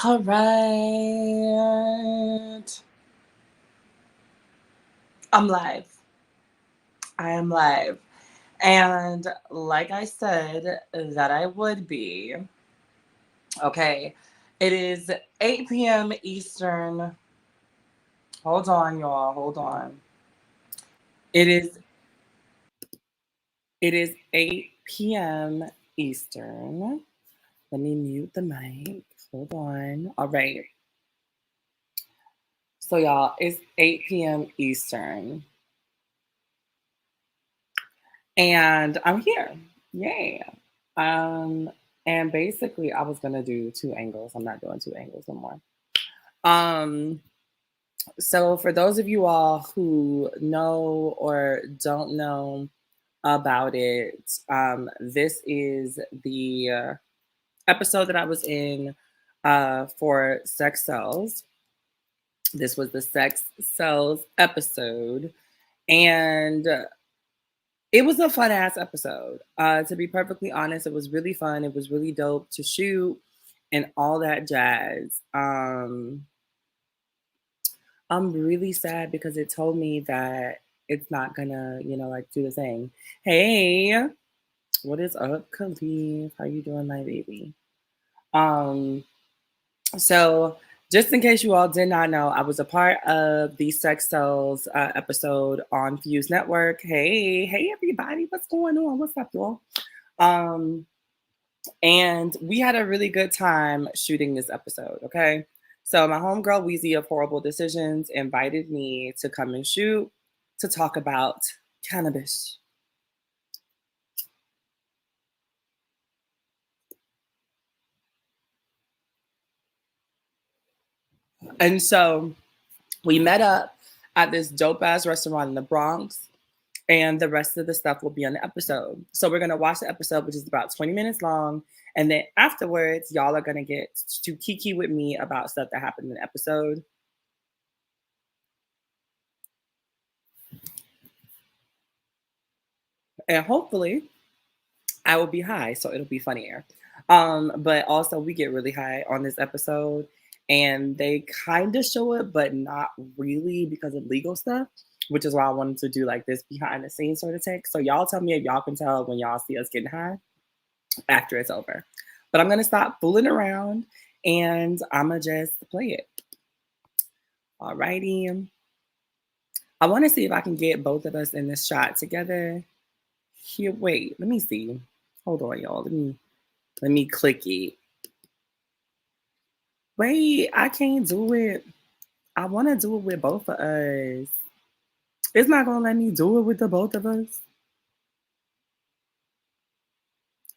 All right. I'm live. I am live. And like I said that I would be, okay, it is 8 p.m. Eastern. Hold on, y'all. Hold on. It is 8 p.m. Eastern. Let me mute the mic. Hold on. All right. So y'all, it's 8 p.m. Eastern. And I'm here. Yay. And basically I was gonna do two angles. I'm not doing two angles no more. So for those of you all who know or don't know about it, this is the episode that I was in for Sex Cells. This was the Sex Cells episode. And it was a fun ass episode. To be perfectly honest, it was really fun. It was really dope to shoot and all that jazz. I'm really sad because it told me that it's not gonna, like do the thing. Hey, what is up, Khalif? How you doing, my baby? So just in case you all did not know, I was a part of the Sex Cells episode on Fuse Network. Hey, everybody, what's going on? What's up, y'all? And we had a really good time shooting this episode, okay? So my homegirl Weezy of Horrible Decisions invited me to come and shoot to talk about cannabis. And so we met up at this dope ass restaurant in the Bronx, and the rest of the stuff will be on the episode. So we're gonna watch the episode, which is about 20 minutes long, and then afterwards, y'all are gonna get to kiki with me about stuff that happened in the episode. And hopefully, I will be high, so it'll be funnier. But also, we get really high on this episode, and they kind of show it, but not really because of legal stuff, which is why I wanted to do like this behind the scenes sort of take. So y'all tell me if y'all can tell when y'all see us getting high after it's over. But I'm gonna stop fooling around and I'ma just play it. Alrighty. I want to see if I can get both of us in this shot together. Here, wait, let me see. Hold on, y'all. Let me click it. Wait, I can't do it. I want to do it with both of us. It's not gonna let me do it with the both of us.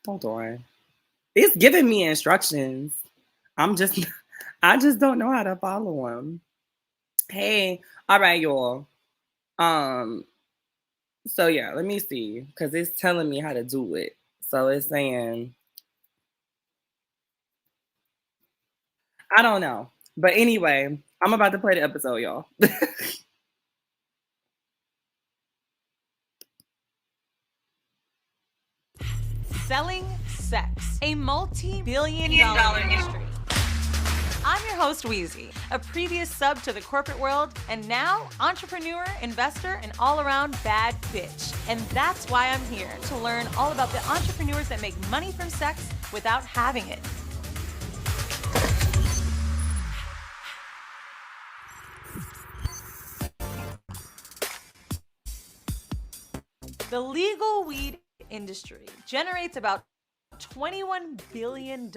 Hold on. It's giving me instructions. I just don't know how to follow them. Hey, all right, y'all. So yeah, let me see, because it's telling me how to do it. So it's saying, I don't know. But anyway, I'm about to play the episode, y'all. Selling sex, a multi-billion-dollar industry. I'm your host, Weezy, a previous sub to the corporate world, and now entrepreneur, investor, and all-around bad bitch. And that's why I'm here, to learn all about the entrepreneurs that make money from sex without having it. The legal weed industry generates about $21 billion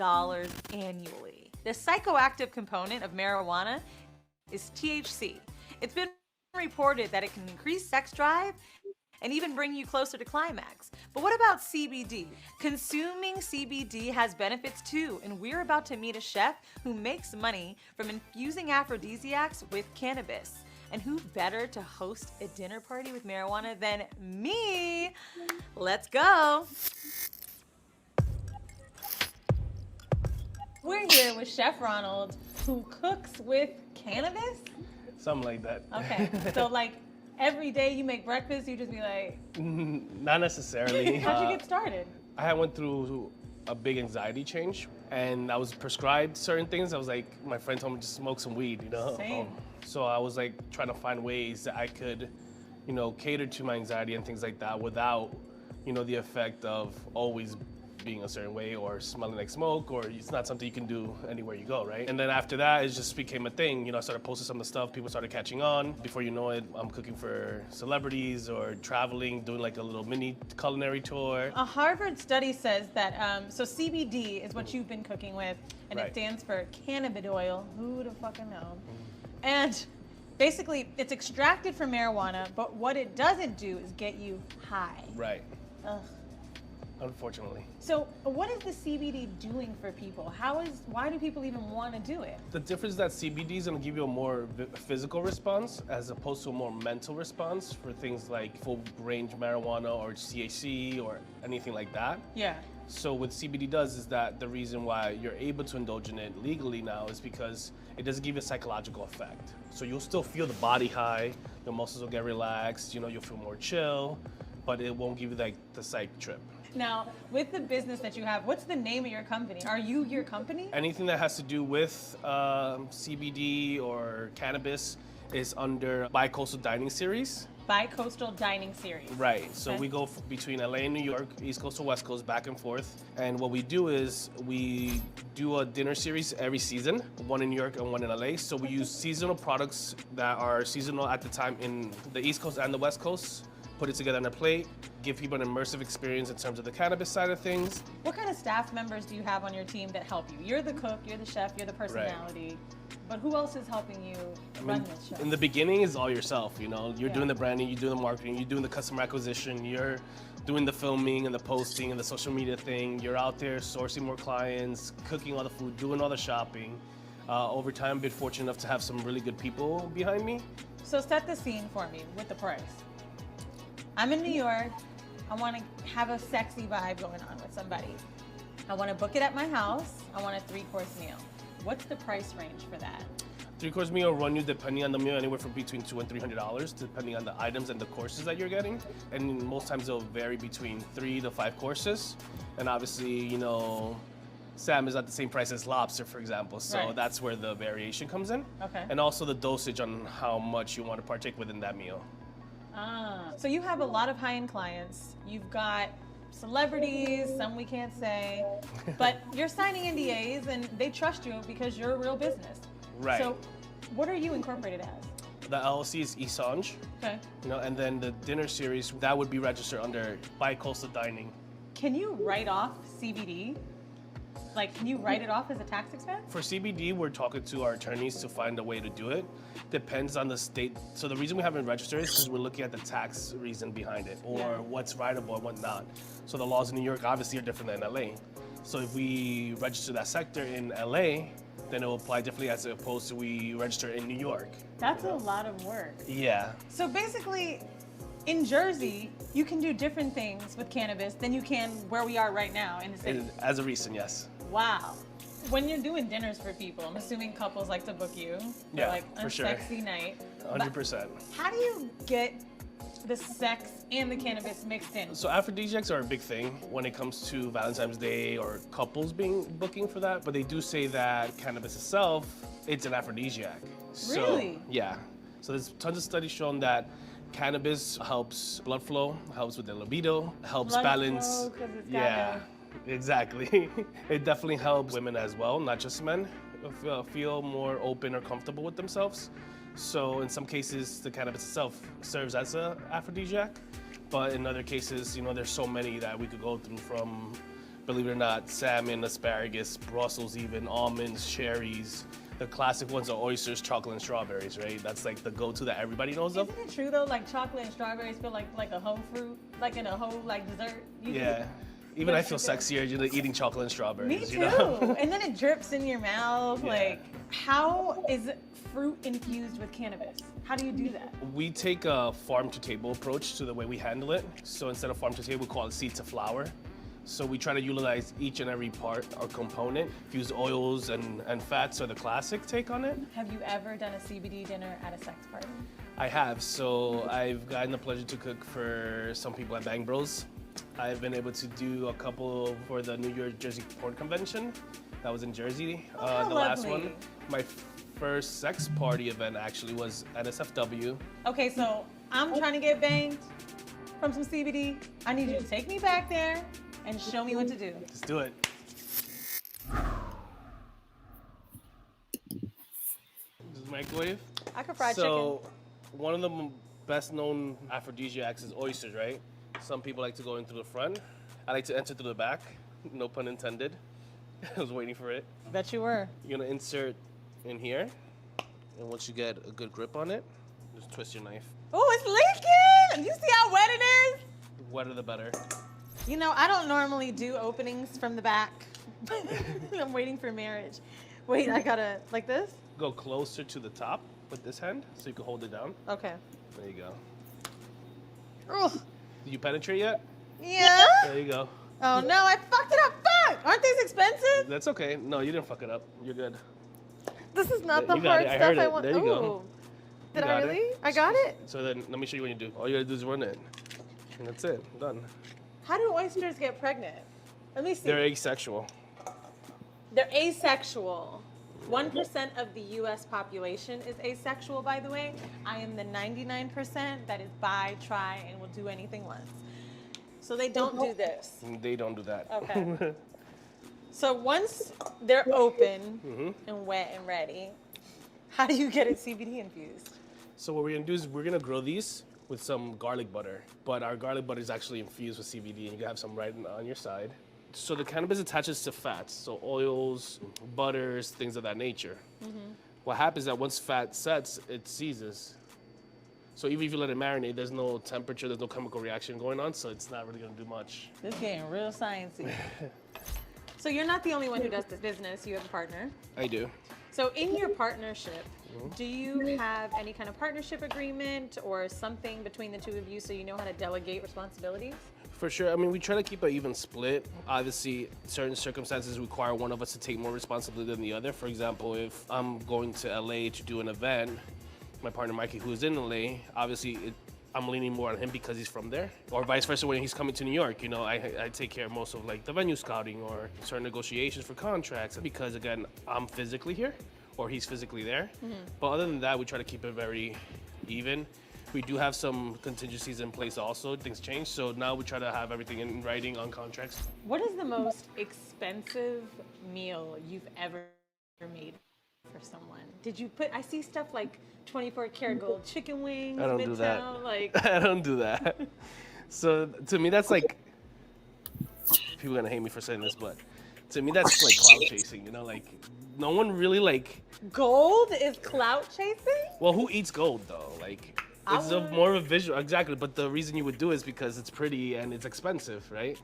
annually. The psychoactive component of marijuana is THC. It's been reported that it can increase sex drive and even bring you closer to climax. But what about CBD? Consuming CBD has benefits too, and we're about to meet a chef who makes money from infusing aphrodisiacs with cannabis. And who better to host a dinner party with marijuana than me? Let's go. We're here with Chef Ronald, who cooks with cannabis? Something like that. Okay, so like every day you make breakfast, you just be like... Not necessarily. How'd you get started? I went through a big anxiety change, and I was prescribed certain things. I was like, my friend told me to smoke some weed, you know? Same. So I was like trying to find ways that I could, you know, cater to my anxiety and things like that without, you know, the effect of always being a certain way or smelling like smoke, or it's not something you can do anywhere you go, right? And then after that, it just became a thing. You know, I started posting some of the stuff, people started catching on. Before you know it, I'm cooking for celebrities or traveling, doing like a little mini culinary tour. A Harvard study says that, so CBD is what you've been cooking with, and Right. it stands for cannabis oil. Who would have fucking known? And basically, it's extracted from marijuana, but what it doesn't do is get you high. Right, Ugh. unfortunately. So what is the CBD doing for people? Why do people even want to do it? The difference is that CBD is going to give you a more physical response as opposed to a more mental response for things like full range marijuana or THC or anything like that. Yeah. So what CBD does is that the reason why you're able to indulge in it legally now is because it doesn't give you a psychological effect. So you'll still feel the body high, your muscles will get relaxed, you know, you'll feel more chill, but it won't give you like the psych trip. Now, with the business that you have, what's the name of your company? Are you your company? Anything that has to do with CBD or cannabis is under Bi-Coastal Dining Series. Bi-Coastal Dining Series. Right, so Okay. we go between LA and New York, East Coast to West Coast, back and forth. And what we do is we do a dinner series every season, one in New York and one in LA. So we use seasonal products that are seasonal at the time in the East Coast and the West Coast, put it together on a plate, give people an immersive experience in terms of the cannabis side of things. What kind of staff members do you have on your team that help you? You're the cook, you're the chef, you're the personality. But who else is helping you run this show? In the beginning, it's all yourself, you know? You're Yeah. doing the branding, you're doing the marketing, you're doing the customer acquisition, you're doing the filming and the posting and the social media thing. You're out there sourcing more clients, cooking all the food, doing all the shopping. Over time, I've been fortunate enough to have some really good people behind me. So set the scene for me with the price. I'm in New York. I want to have a sexy vibe going on with somebody. I want to book it at my house. I want a 3-course meal. What's the price range for that? 3-course meal will run you, depending on the meal, anywhere from between $200 and $300, depending on the items and the courses that you're getting. And most times it'll vary between 3 to 5 courses. And obviously, you know, salmon is not the same price as lobster, for example. So Right. that's where the variation comes in. Okay. And also the dosage on how much you want to partake within that meal. So you have a lot of high-end clients. You've got celebrities, some we can't say, but you're signing NDAs and they trust you because you're a real business. Right. So what are you incorporated as? The LLC is Isange, Okay. you know, and then the dinner series, that would be registered under Bi-Coastal Dining. Can you write off CBD? Like, can you write it off as a tax expense? For CBD, we're talking to our attorneys to find a way to do it. Depends on the state. So the reason we haven't registered is because we're looking at the tax reason behind it, or Yeah. what's writable and what not. So the laws in New York obviously are different than LA. So if we register that sector in LA, then it will apply differently as opposed to we register in New York. That's a lot of work. Yeah. So basically, in Jersey, you can do different things with cannabis than you can where we are right now in the city. As a recent, yes. Wow. When you're doing dinners for people, I'm assuming couples like to book you for Yeah, like a for sure. sexy night. 100%. How do you get the sex and the cannabis mixed in? So aphrodisiacs are a big thing when it comes to Valentine's Day or couples being booking for that, but they do say that cannabis itself, it's an aphrodisiac. Really? So, yeah. So there's tons of studies showing that cannabis helps blood flow, helps with the libido, helps Blood balance. flow, 'cause it's got Yeah, exactly. It definitely helps women as well, not just men, feel more open or comfortable with themselves. So in some cases, the cannabis itself serves as an aphrodisiac, but in other cases, you know, there's so many that we could go through from, believe it or not, salmon, asparagus, Brussels even, almonds, cherries. The classic ones are oysters, chocolate, and strawberries, right? That's like the go-to that everybody knows of. Isn't it true though, like chocolate and strawberries feel like a whole fruit, like in a whole like dessert? Yeah. Even I feel sexier just eating chocolate and strawberries. Me too. You know? And then it drips in your mouth. Yeah. Like, how is fruit infused with cannabis? How do you do that? We take a farm-to-table approach to the way we handle it. So instead of farm-to-table, we call it seed-to-flower. So we try to utilize each and every part or component. Fuse oils and fats are the classic take on it. Have you ever done a CBD dinner at a sex party? I have. So I've gotten the pleasure to cook for some people at Bang Bros. I've been able to do a couple for the New York Jersey Porn Convention. That was in Jersey. The last one. My first sex party event actually was NSFW. Okay, so I'm trying to get banged from some CBD. I need you to take me back there and show me what to do. Let's do it. This is microwave. I could fry chicken. One of the best known aphrodisiacs is oysters, right? Some people like to go in through the front. I like to enter through the back. No pun intended. I was waiting for it. Bet you were. You're gonna insert in here. And once you get a good grip on it, just twist your knife. Oh, it's leaking! You see how wet it is? The wetter the better. You know, I don't normally do openings from the back. I'm waiting for marriage. Wait, I gotta, like this? Go closer to the top with this hand so you can hold it down. Okay. There you go. Ugh. Did you penetrate yet? Yeah? There you go. Oh no, I fucked it up. Fuck! Aren't these expensive? That's okay. No, you didn't fuck it up. You're good. This is not the You got hard it. I stuff heard I it. want. There you go. Ooh. Did I got really? it. I got it? So then, let me show you what you do. All you gotta do is run it. And that's it. Done. How do oysters get pregnant? Let me see. They're asexual. They're asexual. 1% of the US population is asexual, by the way. I am the 99% that is bi, tri, and will do anything less. So they don't do this. They don't do that. Okay. So once they're open and wet and ready, how do you get it CBD infused? So what we're gonna do is we're gonna grow these with some garlic butter. But our garlic butter is actually infused with CBD, and you can have some right on your side. So the cannabis attaches to fats, so oils, butters, things of that nature. What happens is that once fat sets, it seizes. So even if you let it marinate, there's no temperature, there's no chemical reaction going on, so it's not really gonna do much. This is getting real sciencey. So you're not the only one who does this business, you have a partner. I do. So in your partnership, do you have any kind of partnership agreement or something between the two of you so you know how to delegate responsibilities? For sure. I mean, we try to keep an even split. Obviously, certain circumstances require one of us to take more responsibility than the other. For example, if I'm going to LA to do an event, my partner Mikey, who is in LA, obviously I'm leaning more on him because he's from there. Or vice versa, when he's coming to New York, you know, I take care of most of like the venue scouting or certain negotiations for contracts because, again, I'm physically here or he's physically there. But other than that, we try to keep it very even. We do have some contingencies in place also. Things change, so now we try to have everything in writing on contracts. What is the most expensive meal you've ever made for someone? Did you put, I see stuff like 24 karat gold chicken wings, I don't do that. Midtown, like. I don't do that. So to me, that's like, people are gonna hate me for saying this, but to me, that's like clout chasing, you know? Like, no one really like. Gold is clout chasing? Well, who eats gold though? Like, it's more of a visual, exactly. But the reason you would do it is because it's pretty and it's expensive, right?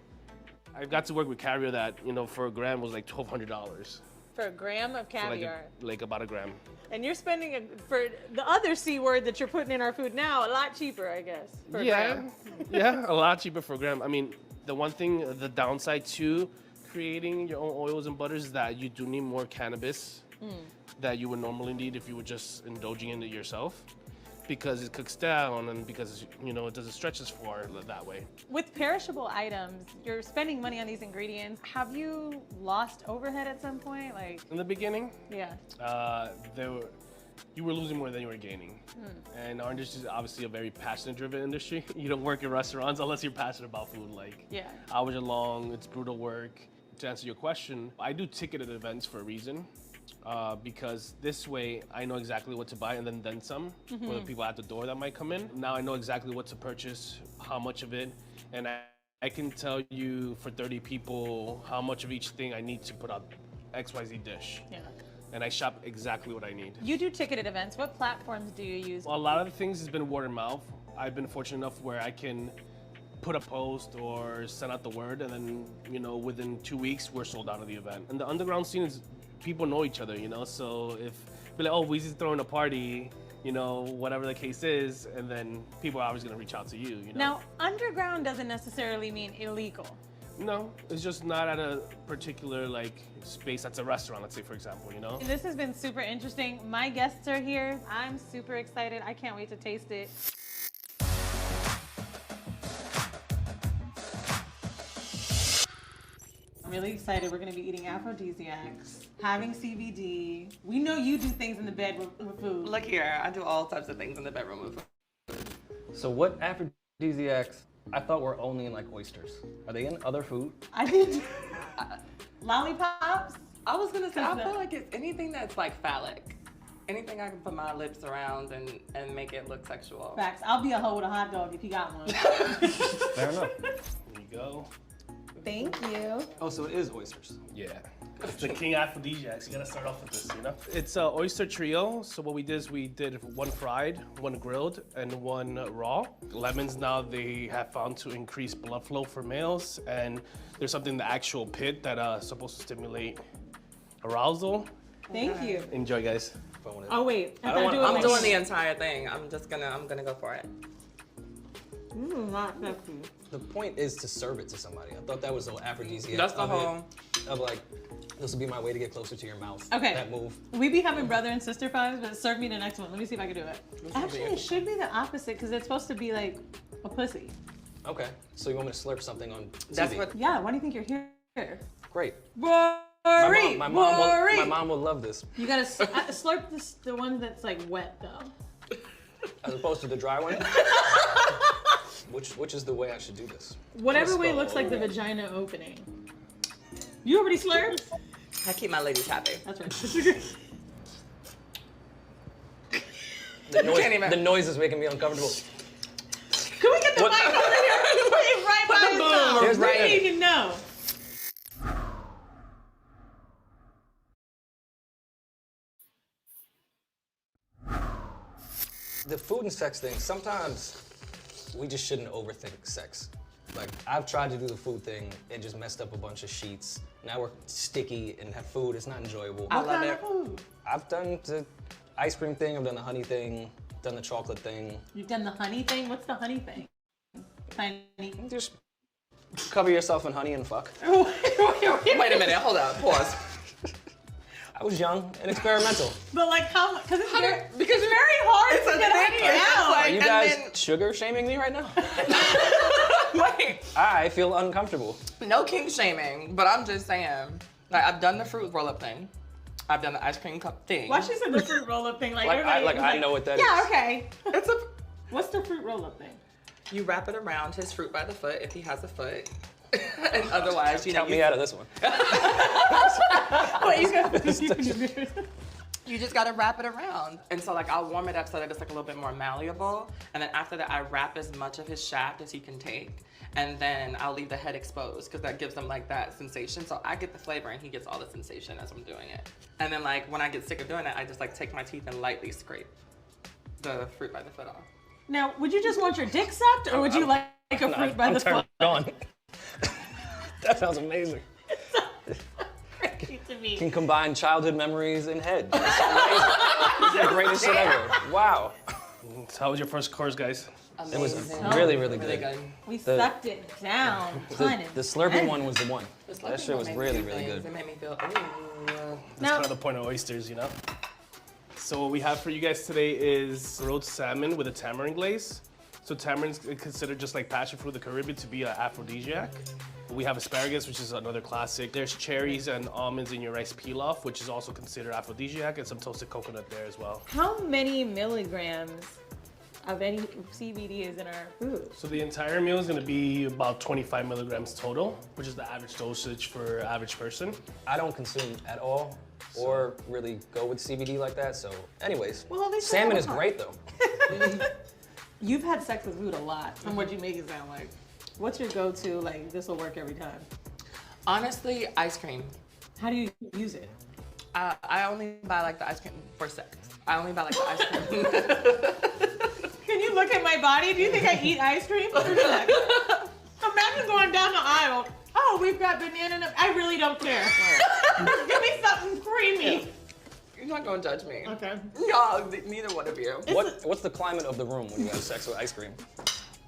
I got to work with caviar that, you know, for a gram was like $1,200. For a gram of caviar. Like about a gram. And you're spending, for the other C word that you're putting in our food now, a lot cheaper, I guess, for a gram. Yeah, a lot cheaper for a gram. I mean, the one thing, the downside to creating your own oils and butters is that you do need more cannabis that you would normally need if you were just indulging in it yourself. Because it cooks down and because, you know, it doesn't stretch as far that way. With perishable items, you're spending money on these ingredients. Have you lost overhead at some point? Like in the beginning, yeah. You were losing more than you were gaining. And our industry is obviously a very passion-driven industry. You don't work in restaurants unless you're passionate about food. Like hours are long, it's brutal work. To answer your question, I do ticketed events for a reason. Because this way I know exactly what to buy and then some for the people at the door that might come in. Now I know exactly what to purchase, how much of it, and I can tell you for 30 people how much of each thing I need to put out XYZ dish. Yeah. And I shop exactly what I need. You do ticketed events. What platforms do you use? A lot of the things has been word of mouth. I've been fortunate enough where I can put a post or send out the word and then, you know, within 2 weeks we're sold out of the event. And the underground scene is, people know each other, you know, so if be like, oh, Weezy's throwing a party, you know, whatever the case is, and then people are always gonna reach out to you, you know. Now, underground doesn't necessarily mean illegal. No, it's just not at a particular like space that's a restaurant, let's say, for example, you know. This has been super interesting. My guests are here. I'm super excited. I can't wait to taste it. I'm really excited. We're gonna be eating aphrodisiacs, having CBD. We know you do things in the bed with food. Look here, I do all types of things in the bedroom with food. So what aphrodisiacs I thought were only in like oysters? Are they in other food? I did. Lollipops? I was gonna say, I feel like it's anything that's like phallic. Anything I can put my lips around and make it look sexual. Facts. I'll be a hoe with a hot dog if you got one. Fair enough. There you go. Thank you. Oh, so it is oysters. Yeah. It's the king aphrodisiacs. You gotta start off with this, you know? It's a oyster trio. So what we did is we did one fried, one grilled, and one raw. Lemons now they have found to increase blood flow for males, and there's something in the actual pit that is supposed to stimulate arousal. Thank you. Enjoy, guys. Oh wait, I'm doing the entire thing. I'm gonna go for it. Not sexy. The point is to serve it to somebody. I thought that was the whole aphrodisiac. That's the of whole. it, of like, this will be my way to get closer to your mouth. Okay. That move. We be having brother and sister vibes, but serve me the next one. Let me see if I can do it. Actually, it should be the opposite because it's supposed to be like a pussy. Okay. So you want me to slurp something on TV? That's what. Yeah. Why do you think you're here? Great. Rory. My Rory. mom will love this. You gotta slurp the one that's like wet though. As opposed to the dry one? Which is the way I should do this? Whatever way looks like the vagina opening. You already slurped? I keep my ladies happy. That's right. The noise is making me uncomfortable. Can we get the mic over here? Put it right by his mouth. Here's We right. don't even know. The food and sex thing, sometimes we just shouldn't overthink sex. Like, I've tried to do the food thing and just messed up a bunch of sheets. Now we're sticky and have food, it's not enjoyable. I love What it. kind of food? I've done the ice cream thing, I've done the honey thing, done the chocolate thing. You've done the honey thing? What's the honey thing? Honey. Just cover yourself in honey and fuck. Wait a minute, hold up, pause. I was young and experimental. But like how much? Because it's very It's hard a to get thing. honey out. Are you And guys then- sugar shaming me right now? Wait, I feel uncomfortable. no king shaming, but I'm just saying. Like I've done the fruit roll-up thing. I've done the ice cream cup thing. Why she said the fruit roll-up thing? Like, Like, everybody was I know what that is. Yeah, okay. It's a. What's the fruit roll-up thing? You wrap it around his fruit by the foot if he has a foot, and otherwise, you know, Count me out of this one. You just gotta wrap it around. And so like I'll warm it up so that it's like a little bit more malleable. And then after that I wrap as much of his shaft as he can take. And then I'll leave the head exposed because that gives him like that sensation. So I get the flavor and he gets all the sensation as I'm doing it. And then like when I get sick of doing it, I just like take my teeth and lightly scrape the fruit by the foot off. Now, would you just want your dick sucked, or would you like a fruit by the foot? On. That sounds amazing. To me. Can combine childhood memories and head. It's amazing. It's the greatest shit ever. Wow. So how was your first course, guys? It was Amazing. really, really Really good. good. We sucked it down. The Slurpee one was the one. That shit was really, really It good. made me feel, ooh. That's Now- kind of the point of oysters, you know? So what we have for you guys today is grilled salmon with a tamarind glaze. So tamarind is considered just like passion fruit of the Caribbean to be an aphrodisiac. We have asparagus, which is another classic. There's cherries and almonds in your rice pilaf, which is also considered aphrodisiac, and some toasted coconut there as well. How many milligrams of any CBD is in our food? So the entire meal is gonna be about 25 milligrams total, which is the average dosage for average person. I don't consume at all or really go with CBD like that, so anyways. Well, at least we salmon have is a great though. You've had sex with food a lot, from what you make it sound like. What's your go-to, like, this will work every time? Honestly, ice cream. How do you use it? I only buy like the ice cream for sex. I only buy like the ice cream. Can you look at my body? Do you think I eat ice cream? Imagine going down the aisle. Oh, we've got banana nut. I really don't care. Give me something creamy. You're not gonna judge me. Okay. Y'all, neither one of you. What's the climate of the room when you have sex with ice cream?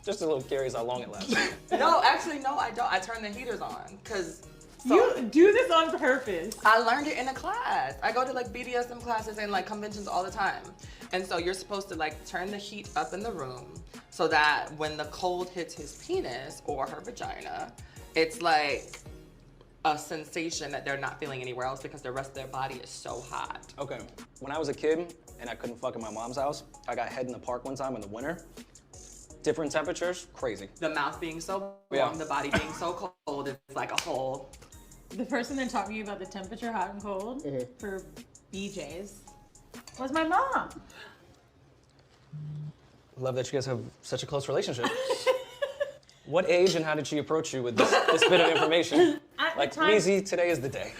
Just a little curious how long it lasts. No, actually, no, I don't. I turn the heaters on, cause You do this on purpose. I learned it in a class. I go to like Bdsm classes and like conventions all the time. And so you're supposed to like turn the heat up in the room so that when the cold hits his penis or her vagina, it's like a sensation that they're not feeling anywhere else because the rest of their body is so hot. Okay, when I was a kid and I couldn't fuck in my mom's house, I got head in the park one time in the winter. Different temperatures, crazy. The mouth being so Yeah. warm, the body being so cold, it's like a whole. The person that taught me about the temperature, hot and cold, for BJ's was my mom. Love that you guys have such a close relationship. What age and how did she approach you with this bit of information? At Like, the time- Weezy, today is the day.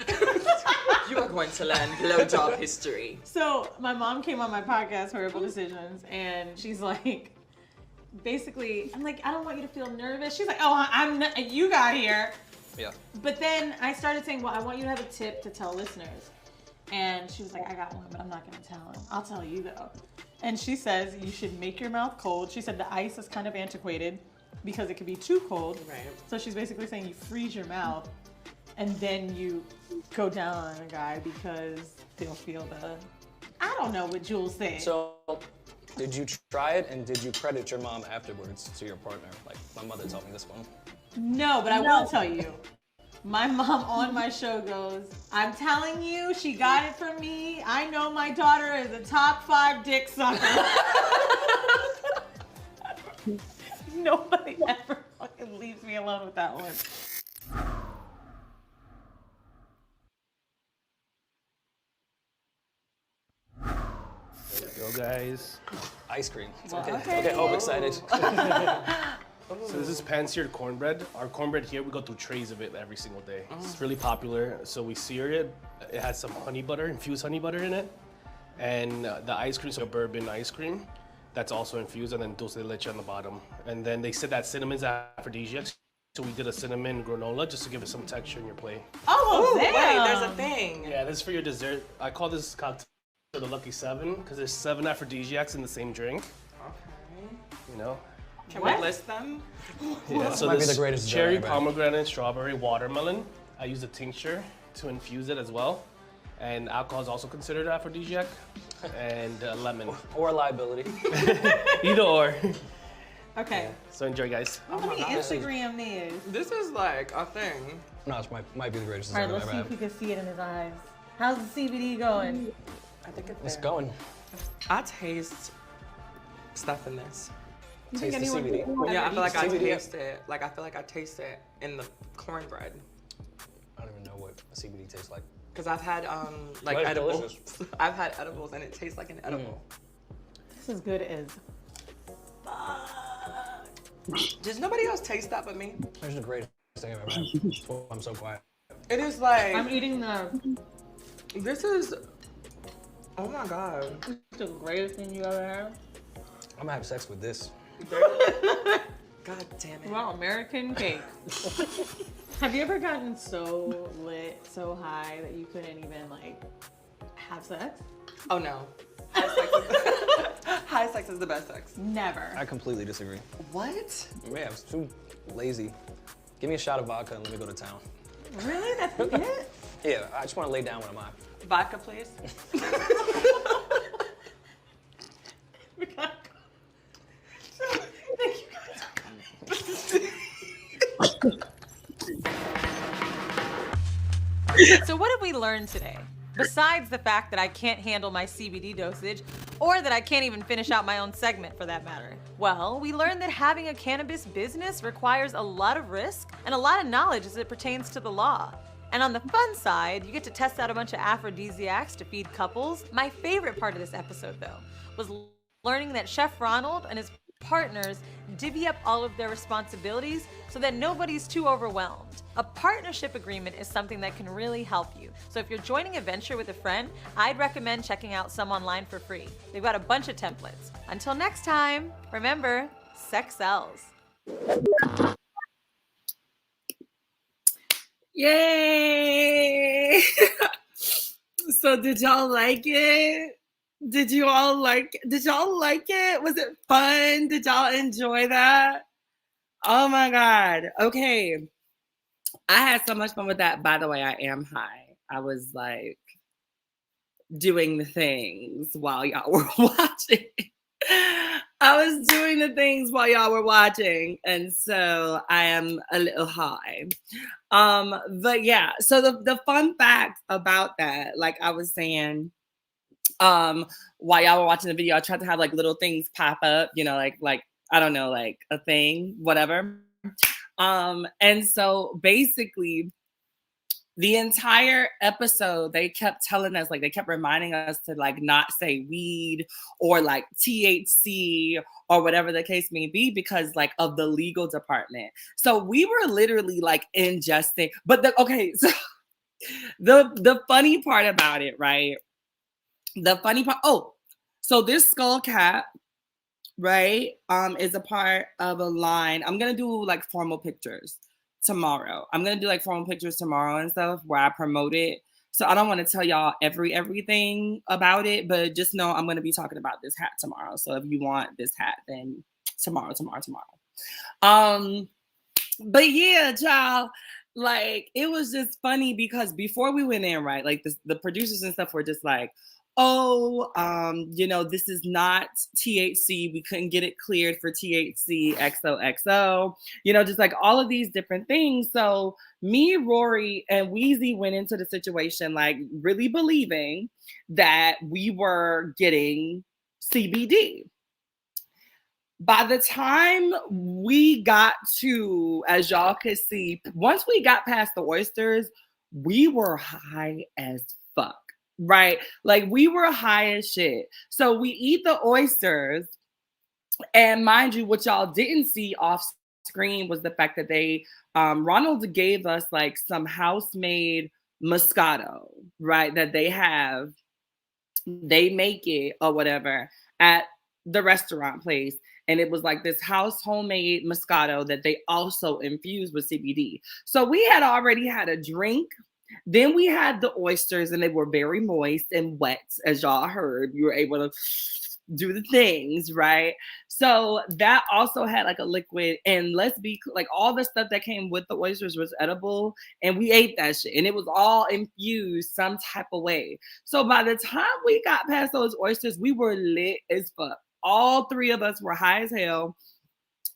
You are going to learn blowjob history. So my mom came on my podcast, Horrible Decisions, and she's like, basically, I'm like, I don't want you to feel nervous. She's like, oh, I'm not, you got here. Yeah. But then I started saying, well, I want you to have a tip to tell listeners. And she was like, I got one, but I'm not gonna tell him. I'll tell you though. And she says you should make your mouth cold. She said the ice is kind of antiquated because it could be too cold. Right. So she's basically saying you freeze your mouth and then you go down on a guy because they'll feel the, I don't know what Jules said. So, did you try it and did you credit your mom afterwards to your partner? Like, my mother told me this one. No, but I will tell you. My mom on my show goes, I'm telling you, she got it from me. I know my daughter is a top 5 dick sucker. Nobody ever fucking leaves me alone with that one. Go, guys. Ice cream. Well, Okay, okay. okay, oh, excited. So this is pan-seared cornbread. Our cornbread here, we go through trays of it every single day. It's really popular. So we sear it. It has some honey butter, infused honey butter in it. And the ice cream, so a bourbon ice cream, that's also infused, and then dulce de leche on the bottom. And then they said that cinnamon's aphrodisiac. So we did a cinnamon granola just to give it some texture in your plate. Oh, Ooh, damn. wait, there's a thing. Yeah, this is for your dessert. I call this cocktail the Lucky 7 because there's 7 aphrodisiacs in the same drink. Okay. You know? Can What? we list them? Yeah, so Might be this the greatest dessert cherry, I've had. pomegranate, strawberry, watermelon. I use a tincture to infuse it as well. And alcohol is also considered aphrodisiac. And lemon. Or liability. Either or. Okay. So enjoy, guys. Let me Instagram these. This is like a thing. No, it might be the greatest All right, dessert let's I've see ever if we had. can see it in his eyes. How's the CBD going? I think It's there. going. I taste stuff in this. You think Taste the anyone CBD. would Yeah, I ever feel like I CBD. taste it. Like I feel like I taste it in the cornbread. I don't even know what a CBD tastes like. Cause I've had like Well, it's edibles. delicious. I've had edibles and it tastes like an edible. This is good as. Does nobody else taste that but me? It's the greatest thing I've ever had. That's why I'm so quiet. It is like I'm eating the. this is. Oh my god. It's the greatest thing you ever had. I'm gonna have sex with this. God damn it. Well, American cake. Have you ever gotten so lit, so high that you couldn't even like have sex? Oh no. High sex is the best sex. Never. I completely disagree. What? Man, I was too lazy. Give me a shot of vodka and let me go to town. Really? That's it? Yeah, I just want to lay down when I'm high. Vodka, please. We gotta go. So, thank you guys. So what did we learn today? Besides the fact that I can't handle my CBD dosage, or that I can't even finish out my own segment for that matter. Well, we learned that having a cannabis business requires a lot of risk and a lot of knowledge as it pertains to the law. And on the fun side, you get to test out a bunch of aphrodisiacs to feed couples. My favorite part of this episode, though, was learning that Chef Ronald and his partners divvy up all of their responsibilities so that nobody's too overwhelmed. A partnership agreement is something that can really help you. So if you're joining a venture with a friend, I'd recommend checking out some online for free. They've got a bunch of templates. Until next time, remember, sex sells. Yay! So did y'all like it? Did y'all like it? Was it fun? Did y'all enjoy that? Oh my God. Okay. I had so much fun with that. By the way, I am high. I was like doing the things while y'all were watching. I was doing the things while y'all were watching, and so I am a little high. But yeah, so the fun fact about that, like I was saying, while y'all were watching the video, I tried to have like little things pop up, you know, like I don't know, like a thing, whatever. And so basically the entire episode, they kept telling us, like, they kept reminding us to like not say weed or like THC or whatever the case may be, because like of the legal department. So we were literally like ingesting, but okay, so the funny part about it, right? The funny part, oh, so this skull cap, right, is a part of a line. I'm gonna do like formal pictures tomorrow. I'm gonna do like formal pictures tomorrow and stuff where I promote it. So I don't want to tell y'all everything about it, but just know I'm gonna be talking about this hat tomorrow. So if you want this hat, then tomorrow. But yeah, child, like it was just funny because before we went in, right, like the producers and stuff were just like, oh, you know, this is not THC. We couldn't get it cleared for THC, XOXO, you know, just like all of these different things. So me, Rory, and Weezy went into the situation like really believing that we were getting CBD. By the time we got to, as y'all could see, once we got past the oysters, we were high as fuck, right? Like we were high as shit. So we eat the oysters, and mind you, what y'all didn't see off screen was the fact that they, Ronald gave us like some house-made Moscato, right? That they make it or whatever at the restaurant place. And it was like this house homemade Moscato that they also infused with CBD. So we had already had a drink. Then we had the oysters, and they were very moist and wet, as y'all heard. You were able to do the things, right? So that also had like a liquid. And let's be like, all the stuff that came with the oysters was edible, and we ate that shit, and it was all infused some type of way. So by the time we got past those oysters, we were lit as fuck. All three of us were high as hell,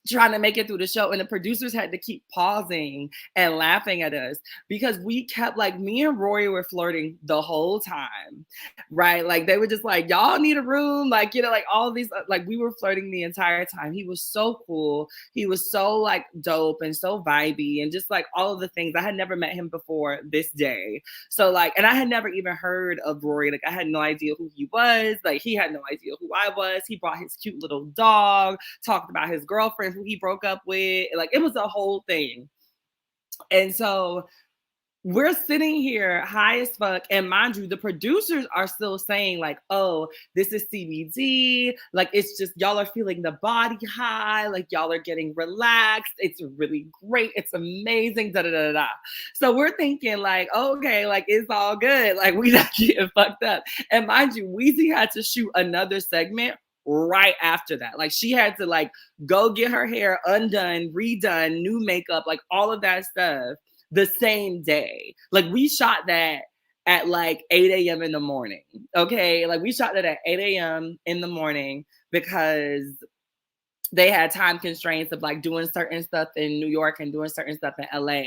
trying to make it through the show, and the producers had to keep pausing and laughing at us because we kept, like, me and Rory were flirting the whole time, right? Like they were just like, y'all need a room, like, you know, like all of these, like we were flirting the entire time. He was so cool, he was so like dope and so vibey and just like all of the things. I had never met him before this day, so like, and I had never even heard of Rory. Like I had no idea who he was, like he had no idea who I was. He brought his cute little dog, talked about his girlfriend who he broke up with. Like it was a whole thing. And so we're sitting here high as fuck. And mind you, the producers are still saying, like, oh, this is CBD. Like, it's just y'all are feeling the body high. Like, y'all are getting relaxed. It's really great. It's amazing. Da da da da. So we're thinking, like, okay, like, it's all good. Like, we not getting fucked up. And mind you, Weezy had to shoot another segment right after that. Like she had to like go get her hair undone, redone, new makeup, like all of that stuff the same day. Like we shot that at like 8 a.m. in the morning. Okay. Like we shot that at 8 a.m. in the morning because they had time constraints of like doing certain stuff in New York and doing certain stuff in LA.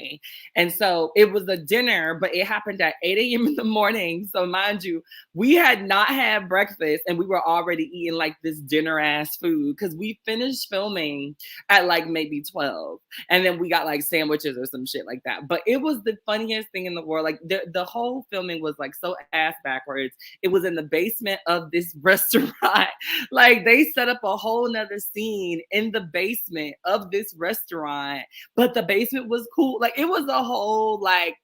And so it was a dinner, but it happened at 8 a.m. in the morning. So mind you, we had not had breakfast and we were already eating like this dinner ass food because we finished filming at like maybe 12. And then we got like sandwiches or some shit like that. But it was the funniest thing in the world. Like the whole filming was like so ass backwards. It was in the basement of this restaurant. Like they set up a whole nother scene in the basement of this restaurant, but the basement was cool. Like it was a whole, like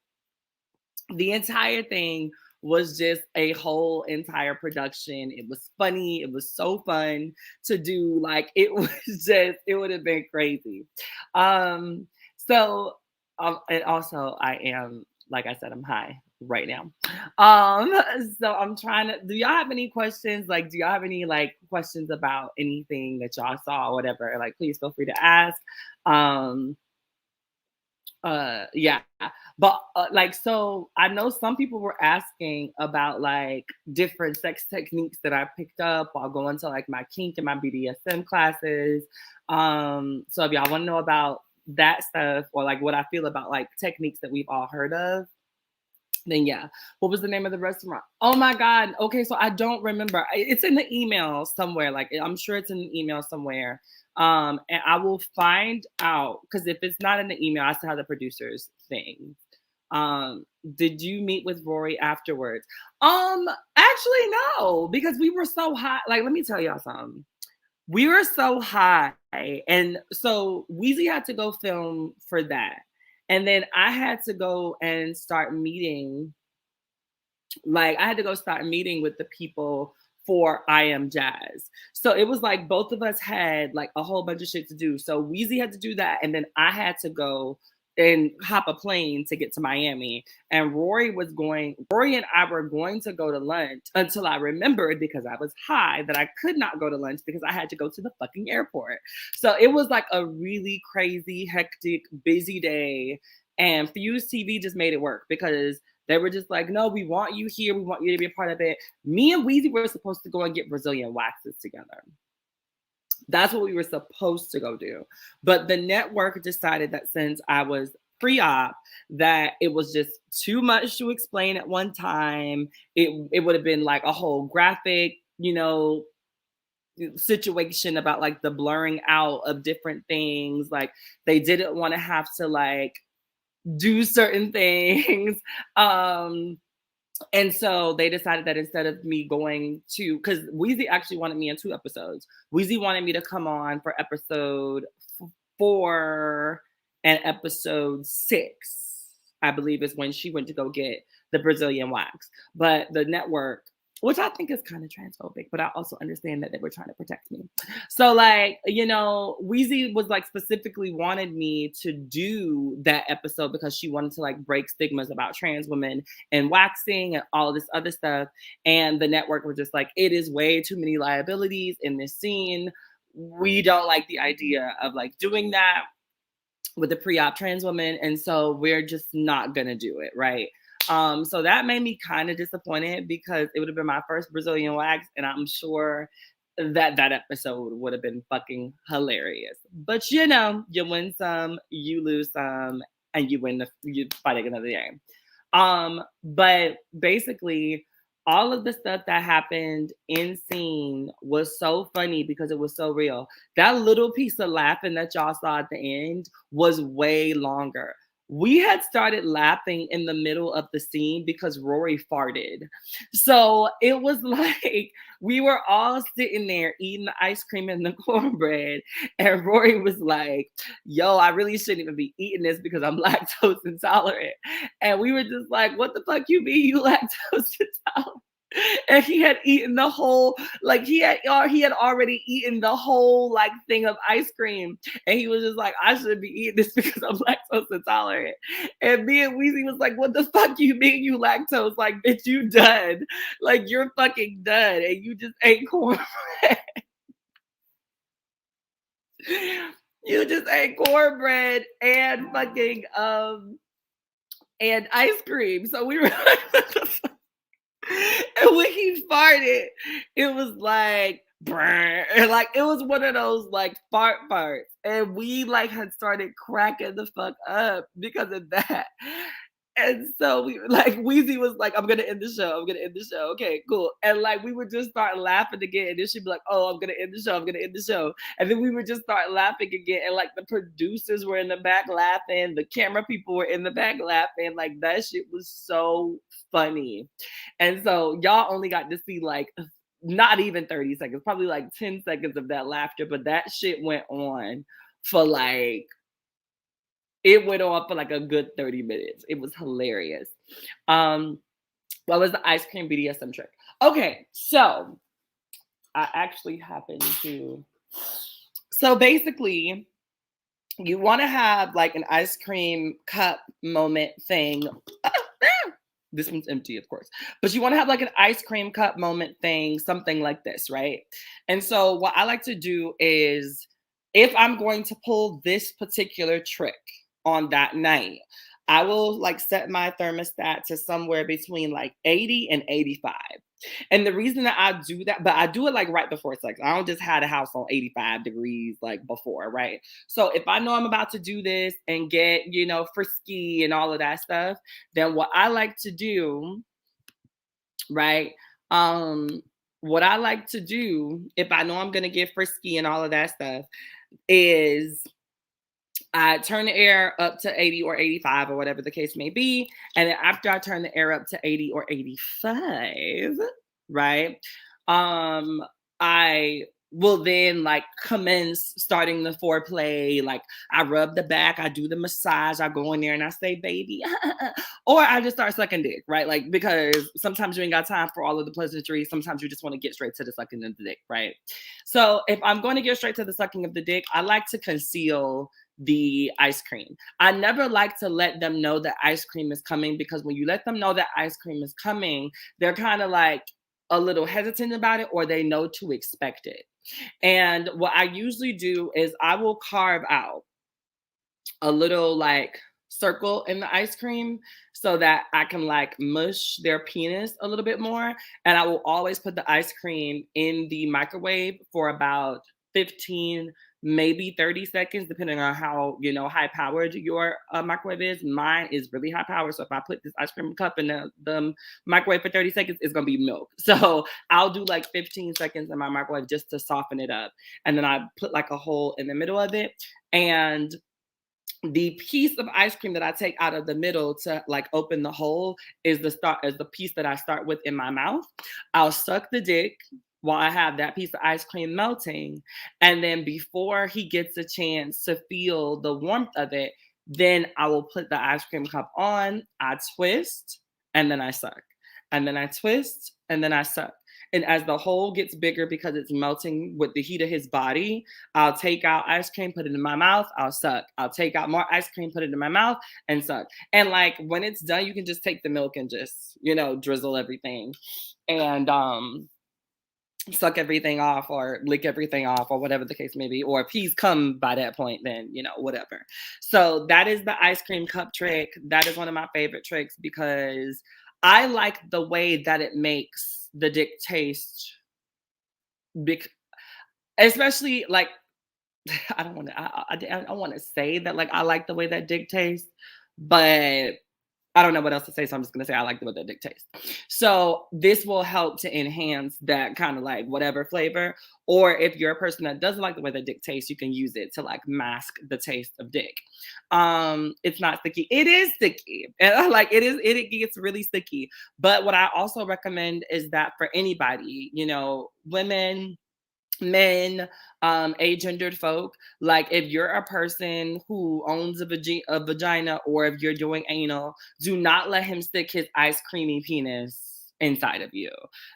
the entire thing was just a whole entire production. It was funny. It was so fun to do. Like it was just, it would have been crazy. So and also I am, like I said, I'm high right now. So I'm trying to, do y'all have any questions? Like, do y'all have any like questions about anything that y'all saw or whatever? Like, please feel free to ask. Yeah. But like, so I know some people were asking about like different sex techniques that I picked up while going to like my kink and my BDSM classes. So if y'all want to know about that stuff or like what I feel about like techniques that we've all heard of, then yeah. What was the name of the restaurant? Oh my God. Okay, so I don't remember. It's in the email somewhere. Like I'm sure it's in the email somewhere. And I will find out because if it's not in the email, I still have the producers thing. Did you meet with Rory afterwards? Actually no, because we were so high. Like, let me tell y'all something. We were so high, and so Weezy had to go film for that. And then I had to go and start meeting, like I had to go start meeting with the people for I Am Jazz. So it was like both of us had like a whole bunch of shit to do. So Weezy had to do that, and then I had to go and hop a plane to get to Miami. And Rory and I were going to go to lunch until I remembered, because I was high, that I could not go to lunch because I had to go to the fucking airport. So it was like a really crazy, hectic, busy day. And FuseTv just made it work because they were just like, no, we want you here. We want you to be a part of it. Me and Weezy were supposed to go and get Brazilian waxes together. That's what we were supposed to go do. But the network decided that since I was pre-op, that it was just too much to explain at one time. It would have been like a whole graphic, situation about like the blurring out of different things. Like they didn't want to have to like do certain things. And so they decided that instead of me going to, because Weezy actually wanted me in 2 episodes. Weezy wanted me to come on for episode 4 and episode 6, I believe, is when she went to go get the Brazilian wax. But the network, which I think is kind of transphobic, but I also understand that they were trying to protect me. So like, Weezy was like specifically wanted me to do that episode because she wanted to like break stigmas about trans women and waxing and all this other stuff. And the network were just like, it is way too many liabilities in this scene. We don't like the idea of like doing that with a pre-op trans woman. And so we're just not gonna do it, right? So that made me kind of disappointed because it would have been my first Brazilian wax, and I'm sure that episode would have been fucking hilarious. But you win some, you lose some, and you fight another day. But basically, all of the stuff that happened in scene was so funny because it was so real. That little piece of laughing that y'all saw at the end was way longer. We had started laughing in the middle of the scene because Rory farted. So it was like we were all sitting there eating the ice cream and the cornbread. And Rory was like, yo, I really shouldn't even be eating this because I'm lactose intolerant. And we were just like, what the fuck you mean you lactose intolerant? And he had eaten the whole, like he had already eaten the whole like thing of ice cream. And he was just like, I shouldn't be eating this because I'm lactose intolerant. And me and Weezy was like, what the fuck you mean you lactose? Like, bitch, you done. Like, you're fucking done. And you just ate cornbread. You just ate cornbread and fucking and ice cream. So we were like, what the fuck? And when he farted, it was like, brr, and like it was one of those like fart farts. And we like had started cracking the fuck up because of that. And so we like Weezy was like, I'm gonna end the show. I'm gonna end the show. Okay, cool. And like we would just start laughing again. And then she'd be like, oh, I'm gonna end the show. I'm gonna end the show. And then we would just start laughing again. And like the producers were in the back laughing, the camera people were in the back laughing. Like that shit was so funny. And so y'all only got to see like not even 30 seconds, probably like 10 seconds of that laughter, but that shit went on for like it went on for like a good 30 minutes. It was hilarious. What was the ice cream BDSM trick? Okay, so I actually happened to. So basically, you want to have like an ice cream cup moment thing. This one's empty, of course. But you want to have like an ice cream cup moment thing, something like this, right? And so what I like to do is if I'm going to pull this particular trick, on that night, I will like set my thermostat to somewhere between like 80 and 85. And the reason that I do that, but I do it like right before sex. I don't just have the house on 85 degrees like before, right? So if I know I'm about to do this and get, frisky and all of that stuff, then what I like to do, right? What I like to do if I know I'm gonna get frisky and all of that stuff is I turn the air up to 80 or 85 or whatever the case may be. And then after I turn the air up to 80 or 85, right? I will then like commence starting the foreplay. Like I rub the back, I do the massage, I go in there and I say, baby, or I just start sucking dick, right? Like, because sometimes you ain't got time for all of the pleasantries. Sometimes you just want to get straight to the sucking of the dick, right? So if I'm going to get straight to the sucking of the dick, I like to conceal the ice cream. I never like to let them know that ice cream is coming, because when you let them know that ice cream is coming, they're kind of like a little hesitant about it, or they know to expect it. And what I usually do is I will carve out a little like circle in the ice cream so that I can like mush their penis a little bit more. And I will always put the ice cream in the microwave for about 15, maybe 30 seconds, depending on how, high powered your microwave is. Mine is really high powered. So if I put this ice cream cup in the microwave for 30 seconds, it's going to be milk. So I'll do like 15 seconds in my microwave just to soften it up. And then I put like a hole in the middle of it. And the piece of ice cream that I take out of the middle to like open the hole is the piece that I start with in my mouth. I'll suck the dick while I have that piece of ice cream melting. And then before he gets a chance to feel the warmth of it, then I will put the ice cream cup on, I twist, and then I suck. And then I twist, and then I suck. And as the hole gets bigger because it's melting with the heat of his body, I'll take out ice cream, put it in my mouth, I'll suck. I'll take out more ice cream, put it in my mouth, and suck. And like when it's done, you can just take the milk and just, drizzle everything and suck everything off or lick everything off or whatever the case may be. Or if he's come by that point, then, whatever. So that is the ice cream cup trick. That is one of my favorite tricks because I like the way that it makes the dick taste, especially like I don't want to. I want to say that like I like the way that dick tastes, but I don't know what else to say, so I'm just gonna say I like the way that dick tastes. So this will help to enhance that kind of like whatever flavor. Or if you're a person that doesn't like the way that dick tastes, you can use it to like mask the taste of dick. It's not sticky. It is sticky, and like it gets really sticky. But what I also recommend is that for anybody, women, men, agendered folk, like if you're a person who owns a vagina, or if you're doing anal, do not let him stick his ice creamy penis inside of you.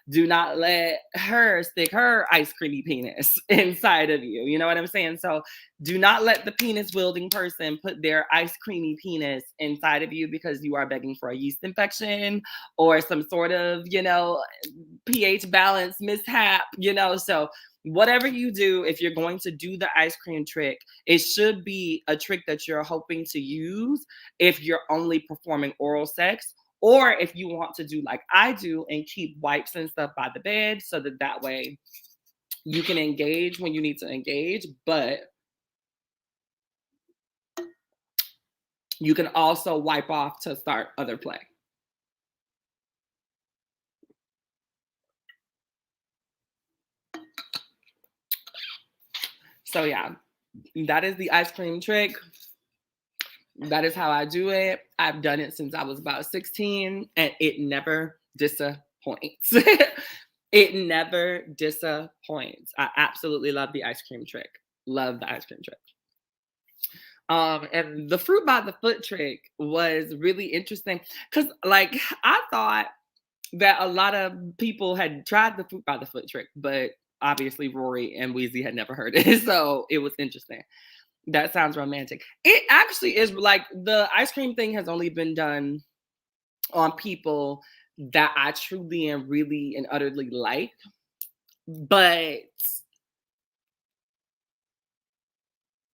Do not let her stick her ice creamy penis inside of you. You know what I'm saying? So do not let the penis wielding person put their ice creamy penis inside of you, because you are begging for a yeast infection or some sort of, pH balance mishap, so whatever you do, if you're going to do the ice cream trick, it should be a trick that you're hoping to use if you're only performing oral sex, or if you want to do like I do and keep wipes and stuff by the bed, so that way you can engage when you need to engage, but you can also wipe off to start other play. So yeah, that is the ice cream trick. That is how I do it. I've done it since I was about 16, and it never disappoints. It never disappoints. I absolutely love the ice cream trick. Love the ice cream trick. And the fruit by the foot trick was really interesting because, like, I thought that a lot of people had tried the fruit by the foot trick, but obviously Rory and Weezy had never heard it, so it was interesting. That sounds romantic. It actually is. Like, the ice cream thing has only been done on people that I truly and really and utterly like. But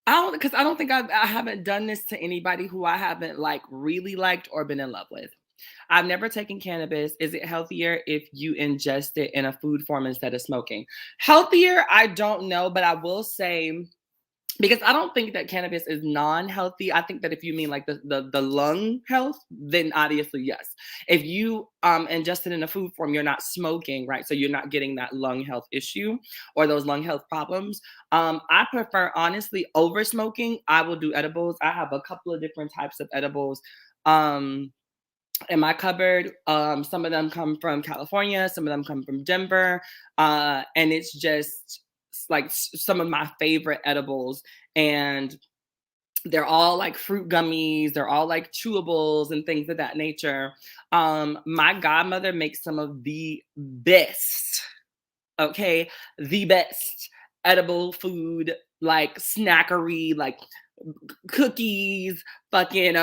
Because I don't think I haven't done this to anybody who I haven't like really liked or been in love with. I've never taken cannabis. Is it healthier if you ingest it in a food form instead of smoking? Healthier, I don't know, but I will say, because I don't think that cannabis is non-healthy. I think that if you mean like the lung health, then obviously yes. If you ingest it in a food form, you're not smoking, right? So you're not getting that lung health issue or those lung health problems. I prefer, honestly, over smoking. I will do edibles. I have a couple of different types of edibles. Um, in my cupboard. Some of them come from California, some of them come from Denver, and it's just like some of my favorite edibles. And they're all like fruit gummies, they're all like chewables and things of that nature. My godmother makes some of the best, okay, the best edible food, like snackery, like cookies, fucking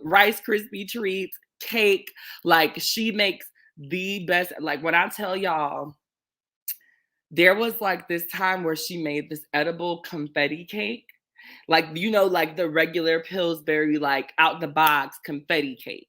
Rice Krispie treats, cake. Like she makes the best. Like when I tell y'all, there was like this time where she made this edible confetti cake. Like, you know, like the regular Pillsbury, like out the box confetti cake.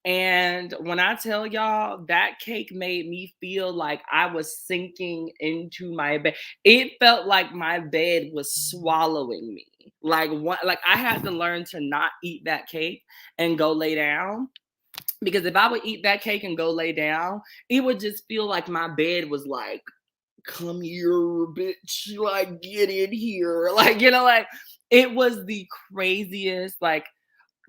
And when I tell y'all, that cake made me feel like I was sinking into my bed. It felt like my bed was swallowing me. Like what, like I had to learn to not eat that cake and go lay down. Because if I would eat that cake and go lay down, it would just feel like my bed was like, come here, bitch, like get in here. Like, you know, like it was the craziest, like,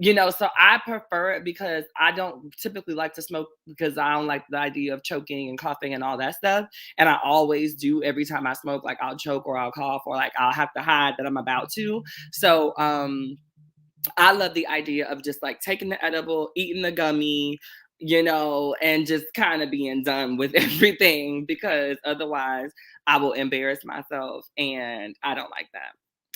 you know, so I prefer it because I don't typically like to smoke because I don't like the idea of choking and coughing and all that stuff. And I always do every time I smoke, like I'll choke or I'll cough or like I'll have to hide that I'm about to. So I love the idea of just like taking the edible, eating the gummy, you know, and just kind of being done with everything because otherwise I will embarrass myself and I don't like that.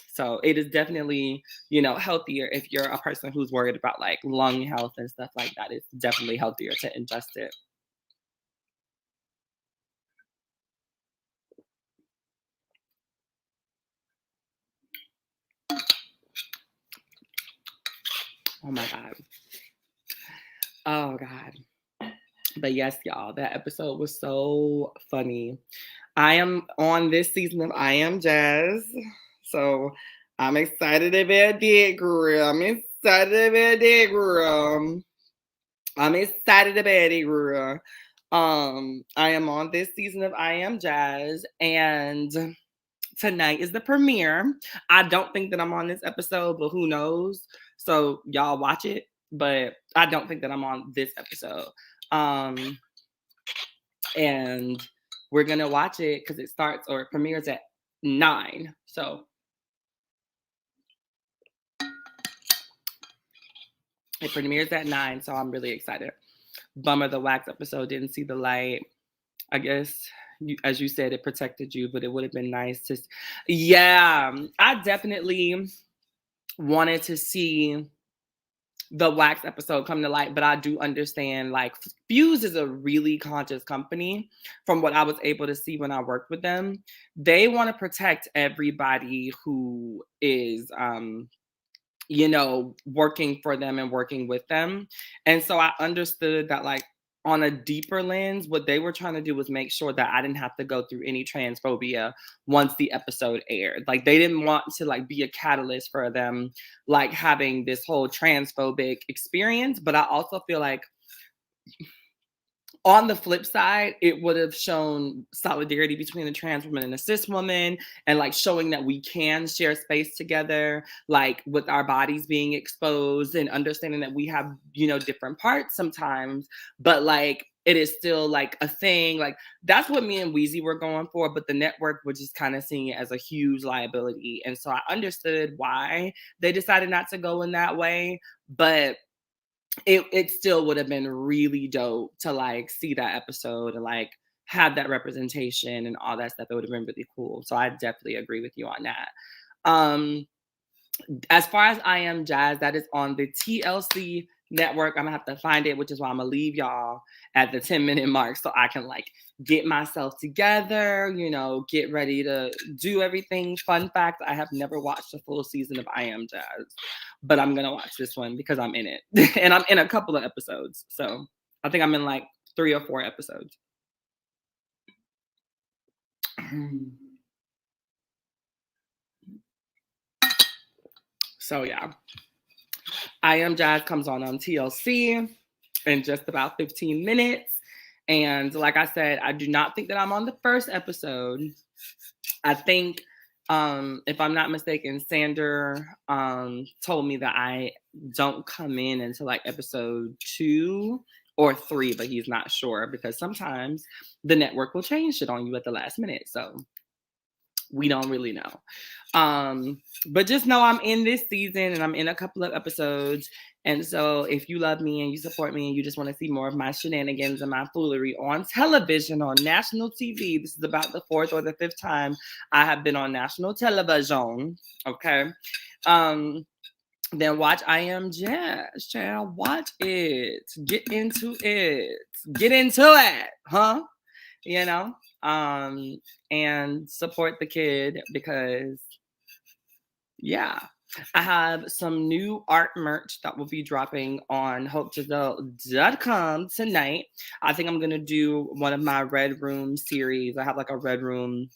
So it is definitely, you know, healthier if you're a person who's worried about like lung health and stuff like that. It's definitely healthier to ingest it. Oh my God. Oh God. But yes, y'all, that episode was so funny. I am on this season of I Am Jazz. So I'm excited about that, girl. I'm excited about that, girl. I'm excited about it, girl. I am on this season of I Am Jazz, and tonight is the premiere. I don't think that I'm on this episode, but who knows? So y'all watch it, but I don't think that I'm on this episode. And we're gonna watch it because it starts or it premieres at 9. So it premieres at 9, so I'm really excited. Bummer the wax episode didn't see the light. I guess, as you said, it protected you, but it would have been nice to. Yeah, I definitely wanted to see the wax episode come to light, but I do understand like Fuse is a really conscious company from what I was able to see when I worked with them. They want to protect everybody who is you know, working for them and working with them. And so I understood that, like, on a deeper lens, what they were trying to do was make sure that I didn't have to go through any transphobia once the episode aired. Like, they didn't want to, like, be a catalyst for them, like, having this whole transphobic experience. But I also feel like on the flip side, it would have shown solidarity between the trans woman and the cis woman and like showing that we can share space together, like with our bodies being exposed and understanding that we have, you know, different parts sometimes, but like it is still like a thing. Like that's what me and Weezy were going for, but the network was just kind of seeing it as a huge liability. And so I understood why they decided not to go in that way, but it still would have been really dope to like see that episode and like have that representation and all that stuff. It would have been really cool. So I definitely agree with you on that. As far as I Am Jazz, that is on the TLC network. I'm gonna have to find it, which is why I'm gonna leave y'all at the 10-minute mark so I can like get myself together, get ready to do everything. Fun fact, I have never watched a full season of I Am Jazz, but I'm gonna watch this one because I'm in it. And I'm in a couple of episodes. So I think I'm in like 3 or 4 episodes. So yeah. I Am Jazz comes on TLC in just about 15 minutes. And like I said, I do not think that I'm on the first episode. I think, if I'm not mistaken, Sander told me that I don't come in until like episode 2 or 3, but he's not sure because sometimes the network will change shit on you at the last minute. So we don't really know. But just know I'm in this season and I'm in a couple of episodes. And so if you love me and you support me and you just want to see more of my shenanigans and my foolery on television, on national TV, this is about the 4th or the 5th time I have been on national television. Okay. Then watch I Am Jazz, child. Watch it. Get into it. Get into it. Huh? And support the kid because, yeah, I have some new art merch that will be dropping on hopegiselle.com tonight. I think I'm going to do one of my Red Room series. I have like a Red Room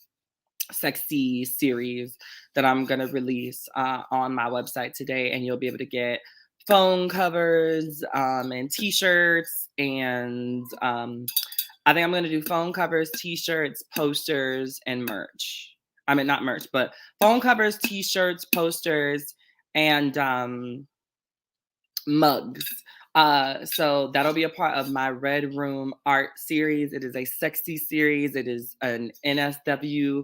sexy series that I'm going to release on my website today, and you'll be able to get phone covers and t-shirts and I think I'm going to do phone covers, t-shirts, posters, and merch. I mean, not merch, but phone covers, t-shirts, posters, and mugs. So that'll be a part of my Red Room art series. It is a sexy series. It is an NSFW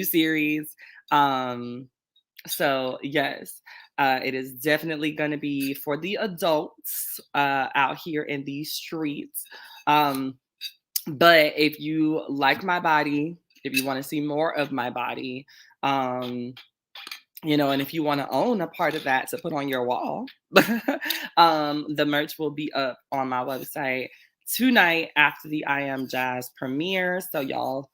series. So yes, it is definitely going to be for the adults out here in these streets. But if you like my body, if you want to see more of my body, and if you want to own a part of that to put on your wall, the merch will be up on my website tonight after the I Am Jazz premiere. So y'all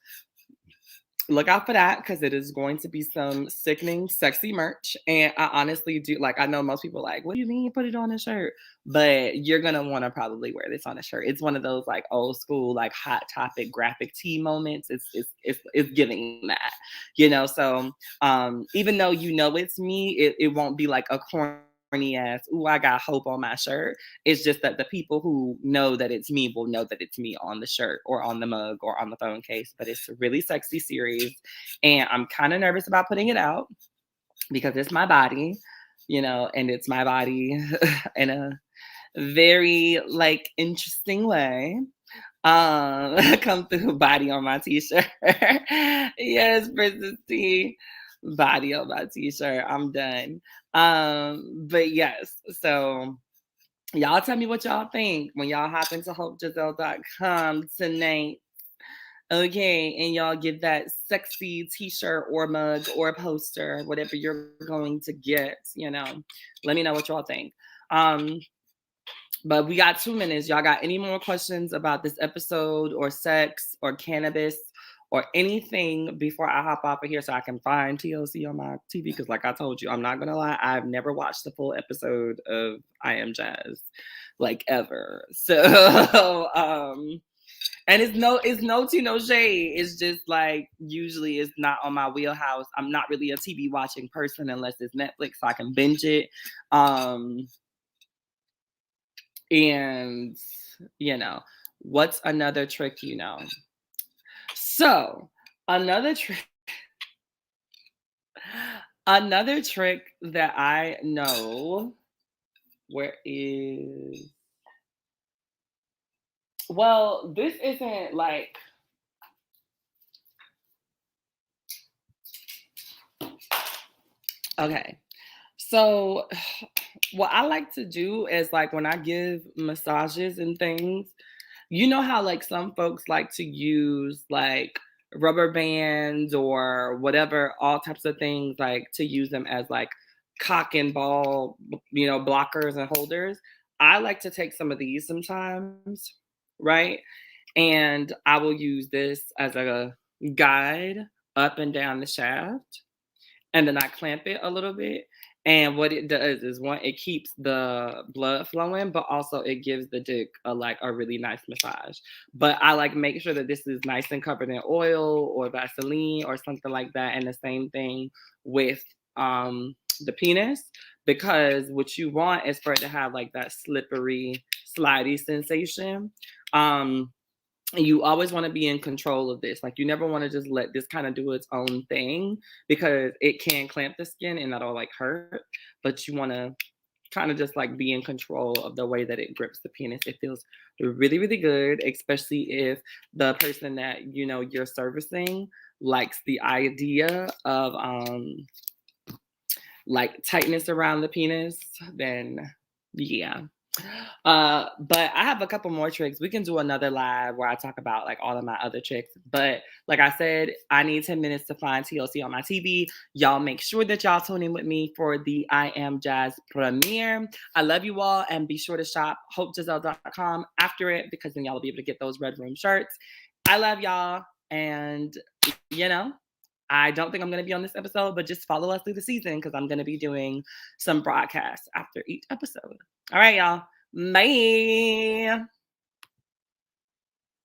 look out for that because it is going to be some sickening, sexy merch. And I honestly do, like, I know most people are like, what do you mean put it on a shirt? But you're going to want to probably wear this on a shirt. It's one of those like old school, like Hot Topic graphic tee moments. It's giving that, So even though it's me, it won't be like a corny ass, ooh, I got hope on my shirt. It's just that the people who know that it's me will know that it's me on the shirt or on the mug or on the phone case. But it's a really sexy series. And I'm kind of nervous about putting it out because it's my body, and it's my body in a very like interesting way. Come through body on my t-shirt. Yes, Princess T, body on my t-shirt. I'm done. But yes, so y'all tell me what y'all think when y'all hop into hopegiselle.com tonight. Okay, and y'all get that sexy t-shirt or mug or poster, whatever you're going to get, Let me know what y'all think. But we got 2 minutes. Y'all got any more questions about this episode or sex or cannabis or anything before I hop off of here so I can find TLC on my TV? Because like I told you, I'm not going to lie. I've never watched the full episode of I Am Jazz, like ever. So, and it's no tea, no shade. It's just like usually it's not on my wheelhouse. I'm not really a TV watching person unless it's Netflix so I can binge it. And, what's another trick, So, another trick that I know, well, this isn't like, okay. So, what I like to do is like when I give massages and things, you know how like some folks like to use like rubber bands or whatever, all types of things, like to use them as like cock and ball, blockers and holders. I like to take some of these sometimes, right? And I will use this as a guide up and down the shaft. And then I clamp it a little bit. And what it does is, one, it keeps the blood flowing, but also it gives the dick a really nice massage. But I make sure that this is nice and covered in oil or Vaseline or something like that. And the same thing with the penis, because what you want is for it to have that slippery, slidey sensation. And you always want to be in control of this. You never want to just let this kind of do its own thing, because it can clamp the skin and that'll hurt. But you want to kind of just be in control of the way that it grips the penis. It feels really, really good, especially if the person that you're servicing likes the idea of tightness around the penis. Then yeah. But I have a couple more tricks. We can do another live where I talk about all of my other tricks. But like I said, I need 10 minutes to find TLC on my TV. Y'all make sure that y'all tune in with me for the I Am Jazz premiere. I love you all, and be sure to shop hopegiselle.com after it, because then y'all will be able to get those red room shirts. I love y'all, and I don't think I'm going to be on this episode, but just follow us through the season, because I'm going to be doing some broadcasts after each episode. All right, y'all. Bye.